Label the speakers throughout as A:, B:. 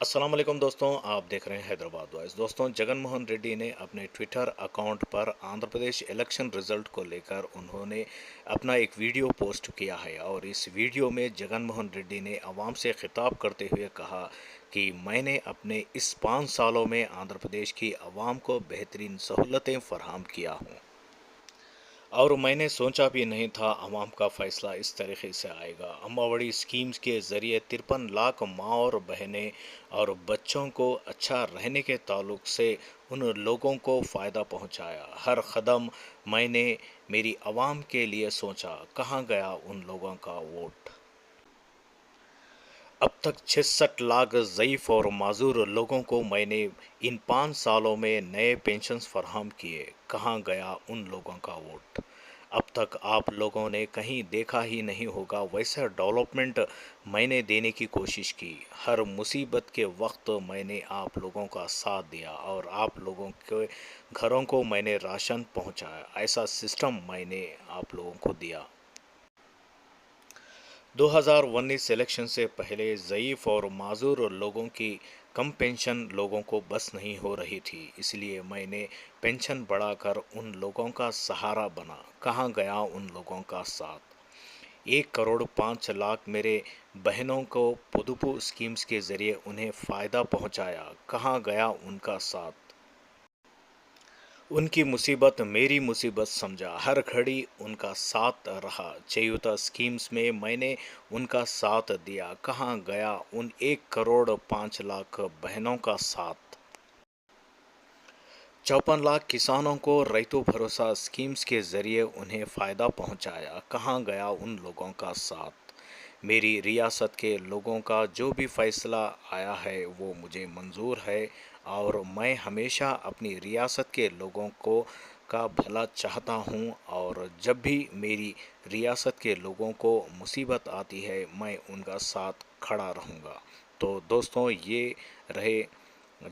A: अस्सलाम वालेकुम दोस्तों, आप देख रहे हैं हैदराबाद वॉइस। दोस्तों, जगन मोहन रेड्डी ने अपने ट्विटर अकाउंट पर आंध्र प्रदेश इलेक्शन रिजल्ट को लेकर उन्होंने अपना एक वीडियो पोस्ट किया है और इस वीडियो में जगन मोहन रेड्डी ने आवाम से खिताब करते हुए कहा कि मैंने अपने इस 5 सालों में आंध्र प्रदेश की आवाम को बेहतरीन सहूलतें फराहम किया हूँ और मैंने सोचा भी नहीं था अवाम का फ़ैसला इस तरीके से आएगा। अम्मावड़ी स्कीम्स के ज़रिए 53 लाख माँ और बहनें और बच्चों को अच्छा रहने के ताल्लुक से उन लोगों को फ़ायदा पहुंचाया। हर कदम मैंने मेरी आवाम के लिए सोचा, कहाँ गया उन लोगों का वोट। अब तक 66 लाख ज़ईफ़ और माजूर लोगों को मैंने इन 5 सालों में नए पेंशन्स फराहम किए, कहाँ गया उन लोगों का वोट। अब तक आप लोगों ने कहीं देखा ही नहीं होगा वैसा डेवलपमेंट मैंने देने की कोशिश की। हर मुसीबत के वक्त मैंने आप लोगों का साथ दिया और आप लोगों के घरों को मैंने राशन पहुंचाया। ऐसा सिस्टम मैंने आप लोगों को दिया। 2019 इलेक्शन से पहले ज़ईफ़ और माजूर लोगों की कम पेंशन लोगों को बस नहीं हो रही थी, इसलिए मैंने पेंशन बढ़ाकर उन लोगों का सहारा बना। कहाँ गया उन लोगों का साथ। 1 करोड़ 5 लाख मेरे बहनों को पुदुपु स्कीम्स के ज़रिए उन्हें फ़ायदा पहुंचाया, कहाँ गया उनका साथ। उनकी मुसीबत मेरी मुसीबत समझा, हर घड़ी उनका साथ रहा। चयुता स्कीम्स में मैंने उनका साथ दिया, कहाँ गया उन 1 करोड़ 5 लाख बहनों का साथ। 54 लाख किसानों को रैतु भरोसा स्कीम्स के ज़रिए उन्हें फ़ायदा पहुंचाया, कहाँ गया उन लोगों का साथ। मेरी रियासत के लोगों का जो भी फ़ैसला आया है वो मुझे मंजूर है और मैं हमेशा अपनी रियासत के लोगों को का भला चाहता हूं और जब भी मेरी रियासत के लोगों को मुसीबत आती है मैं उनका साथ खड़ा रहूंगा। तो दोस्तों, ये रहे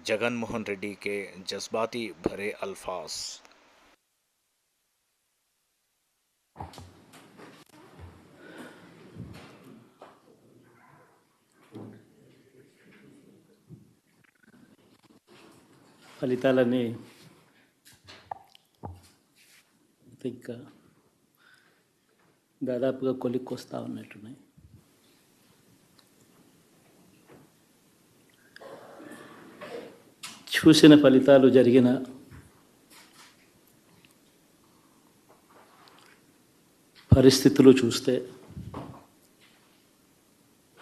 A: जगन मोहन रेड्डी के जज्बाती भरे अल्फाज।
B: ఫలితాలన్నీ ఇంకా దాదాపుగా కొలిక్కొస్తా ఉన్నట్టున్నాయి. చూసిన ఫలితాలు జరిగిన పరిస్థితులు చూస్తే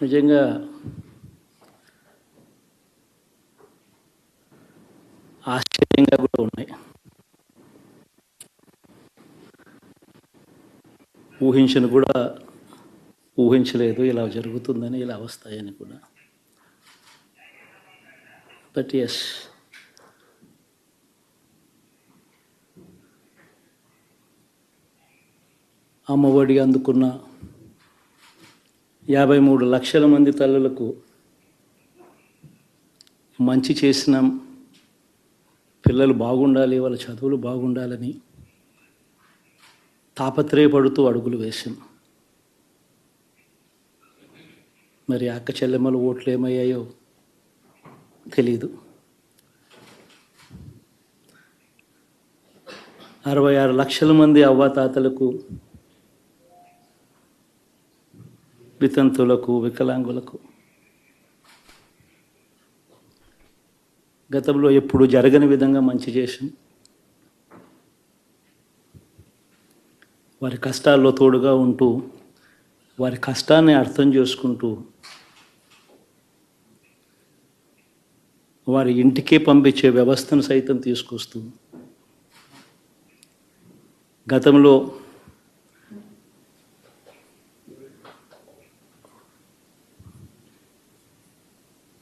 B: నిజంగా ఆశ్చర్యంగా కూడా ఉన్నాయి. ఊహించలేదు ఇలా జరుగుతుందని, ఇలా వస్తాయని కూడా. బట్ ఎస్, అమ్మఒడి అందుకున్న 53 లక్షల మంది తల్లులకు మంచి చేసినాం, పిల్లలు బాగుండాలి, వాళ్ళ చదువులు బాగుండాలని తాపత్రయపడుతూ అడుగులు వేశాం. మరి అక్క చెల్లెమ్మల ఓట్లు ఏమయ్యాయో తెలీదు. 66 లక్షల మంది అవ్వాతాతలకు, వితంతులకు, వికలాంగులకు గతంలో ఎప్పుడు జరగని విధంగా మంచి చేశాం. వారి కష్టాల్లో తోడుగా ఉంటూ, వారి కష్టాన్ని అర్థం చేసుకుంటూ, వారి ఇంటికే పంపించే వ్యవస్థను సైతం తీసుకొస్తూ, గతంలో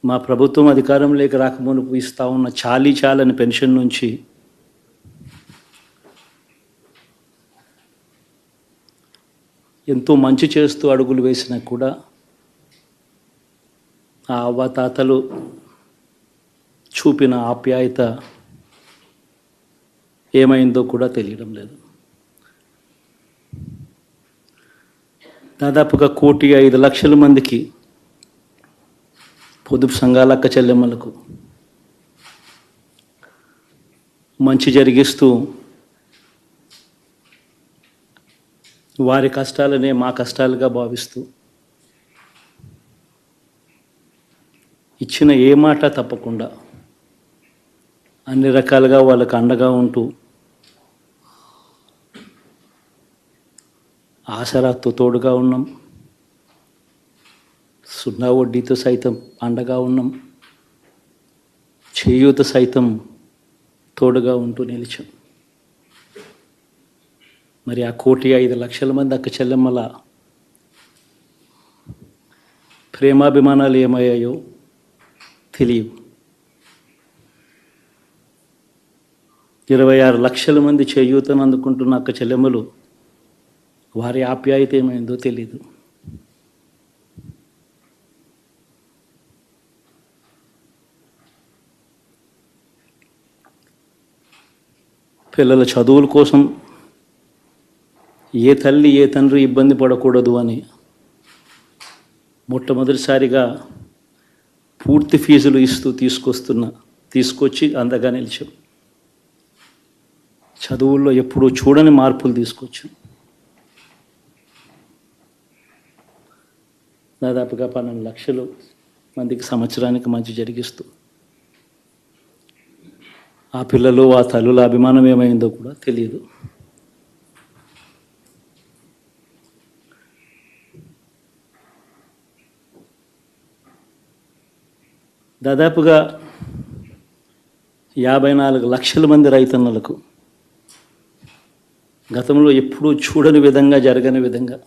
B: మా ప్రభుత్వం అధికారంలోకి రాకమునుపు ఇస్తా ఉన్న చాలని పెన్షన్ నుంచి ఎంతో మంచి చేస్తూ అడుగులు వేసినా కూడా ఆ అవ్వాతాతలు చూపిన ఆప్యాయత ఏమైందో కూడా తెలియడం లేదు. దాదాపుగా 1,05,00,000 మందికి పొదుపు సంఘాల అక్క చెల్లెమ్మలకు మంచి జరిగిస్తూ వారి కష్టాలనే మా కష్టాలుగా భావిస్తూ ఇచ్చిన ఏ మాట తప్పకుండా అన్ని రకాలుగా వాళ్ళకు అండగా ఉంటూ ఆసరాతో తోడుగా ఉన్నాం, సున్నా వడ్డీతో సైతం అండగా ఉన్నాం, చేయూత సైతం తోడుగా ఉంటూ నిలిచాం. మరి ఆ 1,05,00,000 మంది అక్క చెల్లెమ్మల ప్రేమాభిమానాలు ఏమయ్యాయో తెలియవు. 26 లక్షల మంది చేయూతను అందుకుంటున్న అక్క చెల్లెమ్మలు వారి ఆప్యాయత ఏమైందో తెలీదు. పిల్లల చదువుల కోసం ఏ తల్లి ఏ తండ్రి ఇబ్బంది పడకూడదు అని మొట్టమొదటిసారిగా పూర్తి ఫీజులు ఇస్తూ తీసుకొచ్చి అందగా నిలిచాం. చదువుల్లో ఎప్పుడూ చూడని మార్పులు తీసుకొచ్చాం. దాదాపుగా 12 లక్షలు మందికి సంవత్సరానికి మంచి జరిగిస్తూ ఆ పిల్లలు ఆ తల్లుల అభిమానం ఏమైందో కూడా తెలియదు. దాదాపుగా 54 లక్షల మంది రైతన్నలకు గతంలో ఎప్పుడూ చూడని విధంగా జరగని విధంగా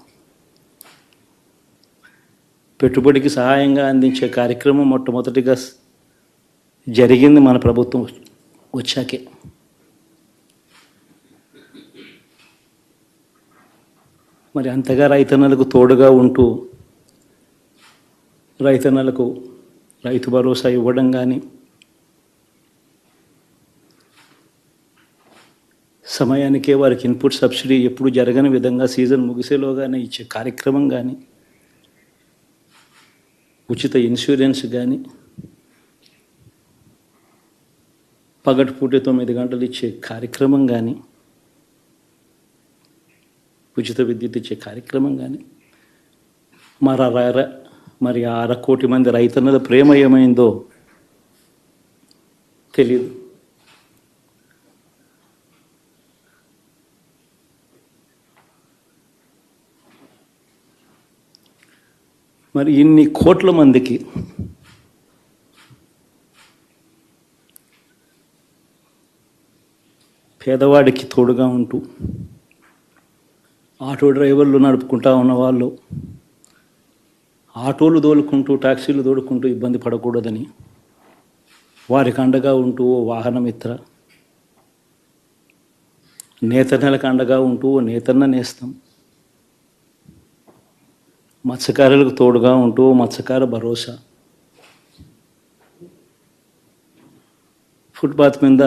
B: పెట్టుబడికి సహాయంగా అందించే కార్యక్రమం మొట్టమొదటిగా జరిగింది మన ప్రభుత్వం వచ్చాకే. మరి అంతగా రైతన్నలకు తోడుగా ఉంటూ రైతన్నలకు రైతు భరోసా ఇవ్వడం కానీ, సమయానికే వారికి ఇన్పుట్ సబ్సిడీ ఎప్పుడు జరగని విధంగా సీజన్ ముగిసేలోగానే ఇచ్చే కార్యక్రమం కానీ, ఉచిత ఇన్సూరెన్స్ కానీ, పగటిపూట 9 గంటలు ఇచ్చే కార్యక్రమం కానీ, ఉచిత విద్యుత్ ఇచ్చే కార్యక్రమం కానీ, మరి 1/2 కోటి మంది రైతన్నల ప్రేమ ఏమైందో తెలియదు. మరి ఇన్ని కోట్ల మందికి పేదవాడికి తోడుగా ఉంటూ ఆటో డ్రైవర్లు నడుపుకుంటా ఉన్నవాళ్ళు ఆటోలు తోలుకుంటూ టాక్సీలు తోలుకుంటూ ఇబ్బంది పడకూడదని వారికి అండగా ఉంటూ వాహనమిత్ర, నేతన్నలకు అండగా ఉంటూ నేతన్న నేస్తం, మత్స్యకారులకు తోడుగా ఉంటూ మత్స్యకార భరోసా, ఫుట్పాత్ మీద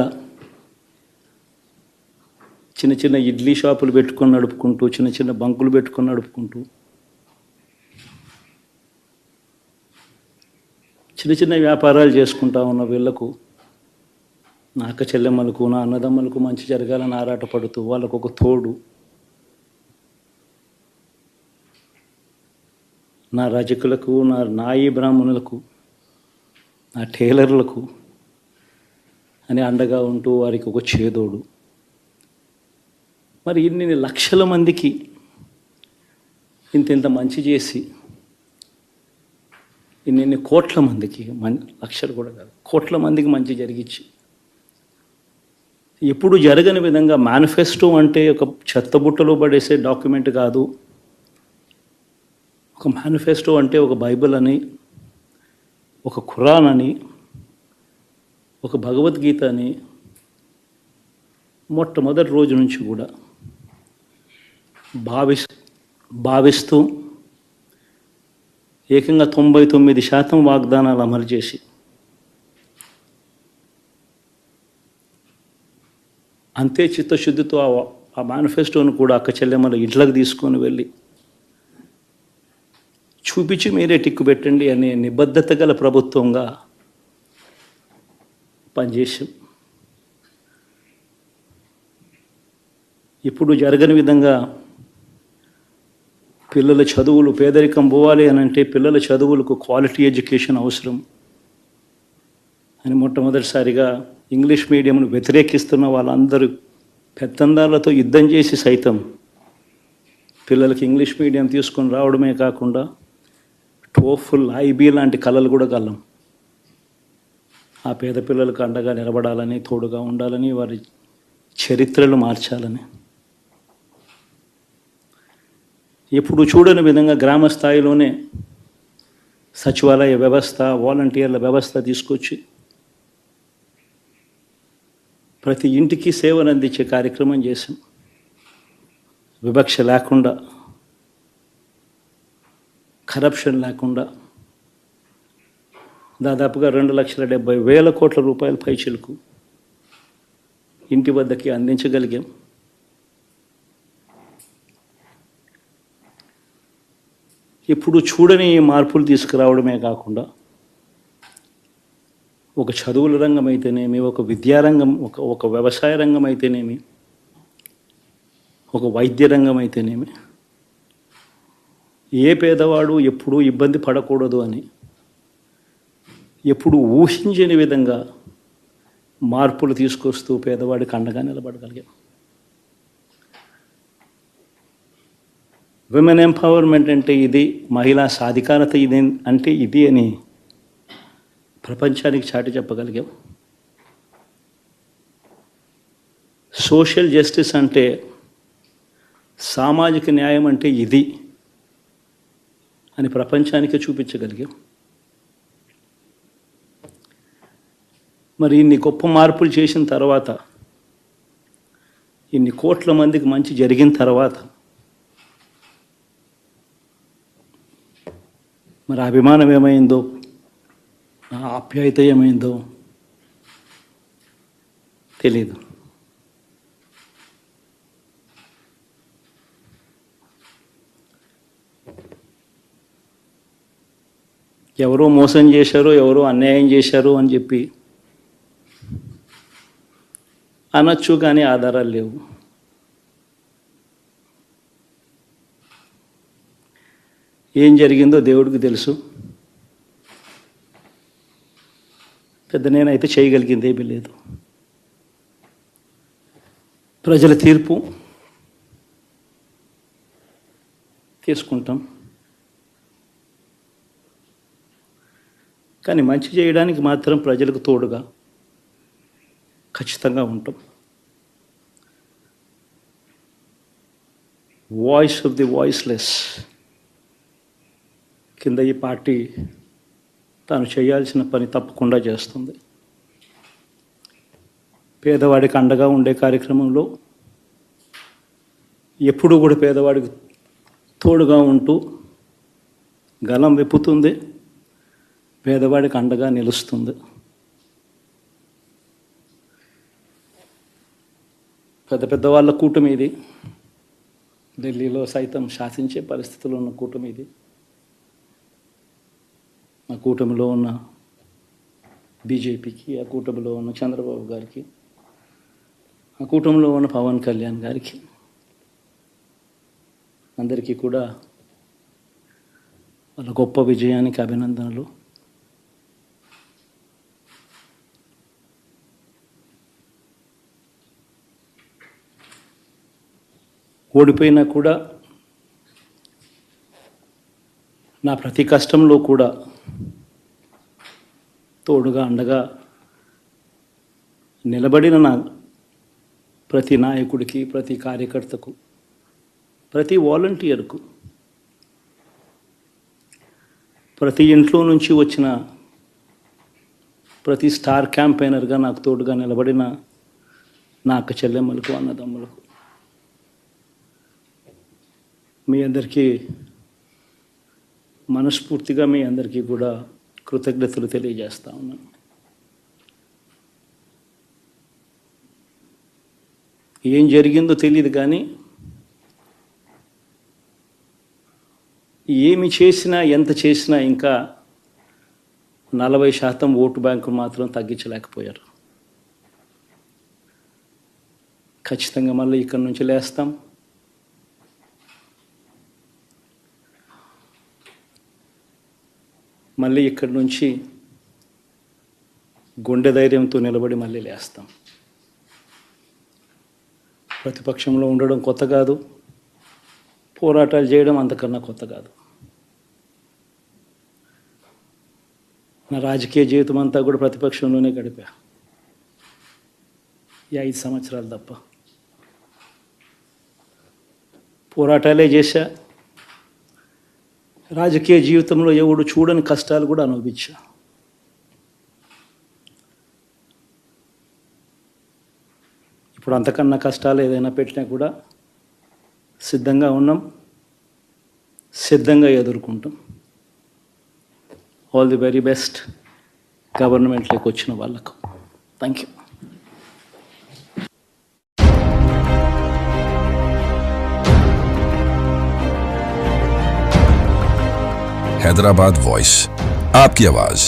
B: చిన్న చిన్న ఇడ్లీ షాపులు పెట్టుకొని నడుపుకుంటూ, చిన్న చిన్న బంకులు పెట్టుకొని నడుపుకుంటూ, చిన్న చిన్న వ్యాపారాలు చేసుకుంటా ఉన్న వీళ్లకు, నా అక్క చెల్లెమ్మలకు, నా అన్నదమ్మలకు మంచి జరగాలని ఆరాటపడుతూ వాళ్ళకు ఒక తోడు, నా రజకులకు, నా నాయి బ్రాహ్మణులకు, నా టైలర్లకు అని అండగా ఉంటూ వారికి ఒక చేదోడు. మరి ఇన్ని లక్షల మందికి ఇంత మంచి చేసి, ఇన్ని కోట్ల మందికి, లక్షలు కూడా కాదు, కోట్ల మందికి మంచి జరిగించి, ఎప్పుడు జరగని విధంగా మేనిఫెస్టో అంటే ఒక చెత్తబుట్టలో పడేసే డాక్యుమెంట్ కాదు. ఒక మేనిఫెస్టో అంటే ఒక బైబిల్ అని, ఒక ఖురాన్ అని, ఒక భగవద్గీత అని మొట్టమొదటి రోజు నుంచి కూడా భావిస్తూ ఏకంగా 99% వాగ్దానాలు అమలు చేసి అంతే చిత్తశుద్ధితో ఆ మేనిఫెస్టోను కూడా అక్క చెల్లెమ్మల ఇంట్లోకి తీసుకొని వెళ్ళి చూపించి మీరే టిక్కు పెట్టండి అనే నిబద్ధత గల ప్రభుత్వంగా పనిచేసాం. ఇప్పుడు జరగని విధంగా పిల్లల చదువులు, పేదరికం పోవాలి అని అంటే పిల్లల చదువులకు క్వాలిటీ ఎడ్యుకేషన్ అవసరం అని మొట్టమొదటిసారిగా ఇంగ్లీష్ మీడియంను వ్యతిరేకిస్తున్న వాళ్ళందరూ పెత్తందారులతో యుద్ధం చేసి సైతం పిల్లలకి ఇంగ్లీష్ మీడియం తీసుకొని రావడమే కాకుండా టోఫుల్, ఐబీ లాంటి కళలు కూడా కలం. ఆ పేద పిల్లలకు అండగా నిలబడాలని, తోడుగా ఉండాలని, వారి చరిత్రలు మార్చాలని. ఎప్పుడు చూడని విధంగా గ్రామ స్థాయిలోనే సచివాలయ వ్యవస్థ, వాలంటీర్ల వ్యవస్థ తీసుకొచ్చి ప్రతి ఇంటికి సేవలు అందించే కార్యక్రమం చేశాం. వివక్ష లేకుండా, కరప్షన్ లేకుండా దాదాపుగా 2,70,000 కోట్ల రూపాయల పైచిలకు ఇంటి వద్దకి అందించగలిగాం. ఇప్పుడు చూడని మార్పులు తీసుకురావడమే కాకుండా ఒక చదువుల రంగం అయితేనేమి, ఒక విద్యారంగం, ఒక వ్యవసాయ రంగం అయితేనేమి, ఒక వైద్య రంగం అయితేనేమి, ఏ పేదవాడు ఎప్పుడూ ఇబ్బంది పడకూడదు అని ఎప్పుడు ఊహించని విధంగా మార్పులు తీసుకొస్తూ పేదవాడికి అండగా నిలబడగలిగాం. విమెన్ ఎంపవర్మెంట్ అంటే ఇది, మహిళా సాధికారత ఇది అంటే ఇది అని ప్రపంచానికి చాటి చెప్పగలిగాం. సోషల్ జస్టిస్ అంటే, సామాజిక న్యాయం అంటే ఇది అని ప్రపంచానికి చూపించగలిగాం. మరి ఇన్ని గొప్ప మార్పులు చేసిన తర్వాత, ఇన్ని కోట్ల మందికి మంచి జరిగిన తర్వాత మరి అభిమానం ఏమైందో, ఆప్యాయత ఏమైందో తెలీదు. ఎవరో మోసం చేశారో, ఎవరో అన్యాయం చేశారో అని చెప్పి అనొచ్చు, కానీ ఆధారాలు లేవు. ఏం జరిగిందో దేవుడికి తెలుసు. పెద్ద నేనైతే చేయగలిగింది ఏమీ లేదు. ప్రజల తీర్పు తీసుకుంటాం, కానీ మంచి చేయడానికి మాత్రం ప్రజలకు తోడుగా ఖచ్చితంగా ఉంటాం. వాయిస్ ఆఫ్ ది వాయిస్లెస్ కింద ఈ పార్టీ తాను చేయాల్సిన పని తప్పకుండా చేస్తుంది. పేదవాడికి అండగా ఉండే కార్యక్రమంలో ఎప్పుడూ కూడా పేదవాడికి తోడుగా ఉంటూ గలం విప్పుతుంది, పేదవాడికి అండగా నిలుస్తుంది. పెద్ద పెద్ద వాళ్ళ కూటమి ఇది, ఢిల్లీలో సైతం శాసించే పరిస్థితుల్లో ఉన్న కూటమి ఇది. ఆ కూటమిలో ఉన్న బీజేపీకి, ఆ కూటమిలో ఉన్న చంద్రబాబు గారికి, ఆ కూటమిలో ఉన్న పవన్ కళ్యాణ్ గారికి, అందరికీ కూడా వాళ్ళ గొప్ప విజయానికి అభినందనలు. ఓడిపోయినా కూడా నా ప్రతి కష్టంలో కూడా తోడుగా అండగా నిలబడిన నా ప్రతి నాయకుడికి, ప్రతి కార్యకర్తకు, ప్రతి వాలంటీర్కు, ప్రతి ఇంట్లో నుంచి వచ్చిన ప్రతి స్టార్ క్యాంపెయినర్గా నాకు తోడుగా నిలబడిన నా అక్క చెల్లెమ్మలకు, అన్నదమ్ములకు, మీ అందరికీ మనస్ఫూర్తిగా మీ అందరికీ కూడా కృతజ్ఞతలు తెలియజేస్తా ఉన్నాను. ఏం జరిగిందో తెలియదు, కానీ ఏమి చేసినా ఎంత చేసినా ఇంకా 40% ఓటు బ్యాంకు మాత్రం తగ్గించలేకపోయారు. ఖచ్చితంగా మళ్ళీ ఇక్కడి నుంచి లేస్తాం. మళ్ళీ ఇక్కడి నుంచి గుండె ధైర్యంతో నిలబడి మళ్ళీ లేస్తాం. ప్రతిపక్షంలో ఉండడం కొత్త కాదు, పోరాటాలు చేయడం అంతకన్నా కొత్త కాదు. నా రాజకీయ జీవితం అంతా కూడా ప్రతిపక్షంలోనే గడిపా, ఈ 5 సంవత్సరాలు తప్ప. పోరాటాలే చేశా. రాజకీయ జీవితంలో ఎవడు చూడని కష్టాలు కూడా అనుభవించా. ఇప్పుడు అంతకన్నా కష్టాలు ఏదైనా పెట్టినా కూడా సిద్ధంగా ఉన్నాం, సిద్ధంగా ఎదుర్కొంటాం. ఆల్ ది వెరీ బెస్ట్ గవర్నమెంట్లోకి వచ్చిన వాళ్ళకు. Thank you.
C: हैदराबाद वॉइस, आपकी आवाज।